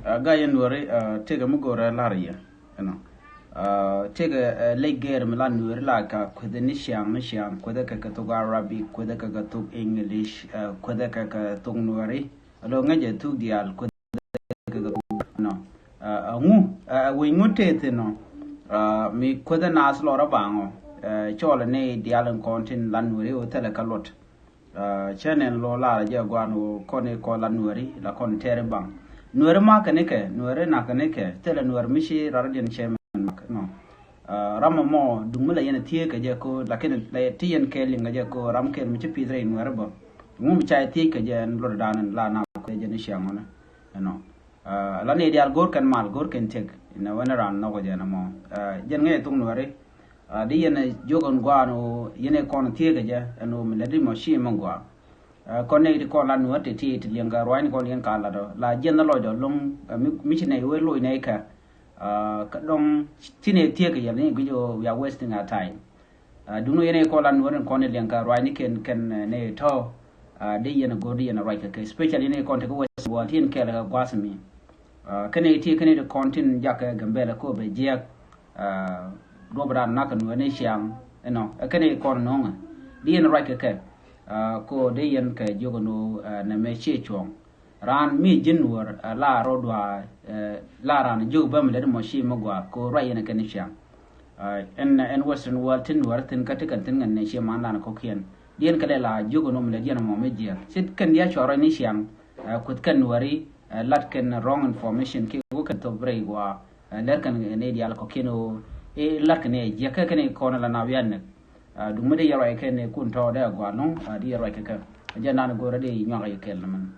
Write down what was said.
Gaya nuore tega mugora laria no tega leger milan nuore la ka kwede ni shang kwede ka to Arabic kwede ka to English kwede ka to nuore alo ngaje tu dial kwede ka no ngu we ngute no mi kwede nas lora bango chola ne dial kontin lan nuore o tele ka lot channel lo la ja gwano kone ko lan nuore la kon tere bang nuore ma kaneke nuore na kaneke tele nuore mishi rardian chairman no rama mo dumula yana tie ka je ko lakin la tien ke linga je ko ram ke mi chipi dre nuore bo ngum chai tie ka je lo danan la na ko je ni shangona no la ne dial gor kan mal gor ken tek na wana ran no ko je na mo jen nge tung nuore di yana jogon gwano yene kon tie ka je no mi ladi mo shi mangwa konne di kon lan nuate ti linga roin kon yen kala do la jen lo do long mi chine we lo ne ka ka dong tine tie ka yene gijo we are wasting our time dunu yene ko lan nuore kon linga roin ken ne to de yene go di yene right ka especially ne kon te ko west wa tin ke la gwasmi kene ti kene de kontin jaka gambela ko be je dobran nakan wene siang no kene kon nonga di yene right ka ko de yen ka jogono na me chechong ran mi jinwar la rodwa la ran jog bam le mo shi magwa ko ray na kanisha en western world tin war tin katikan tin ngan ne shi man na ko kien yen ka la jogono me le mo me je sit kan ya choro ni siang kut kan wari lat kan wrong information ki ko kan to bray wa ler kan ne dial ko kino e lat kan ne je ka kan ko na na wian dumade yaro e ken kun to da gwa non di yaro ke ka jana go rade nyaga ye kel man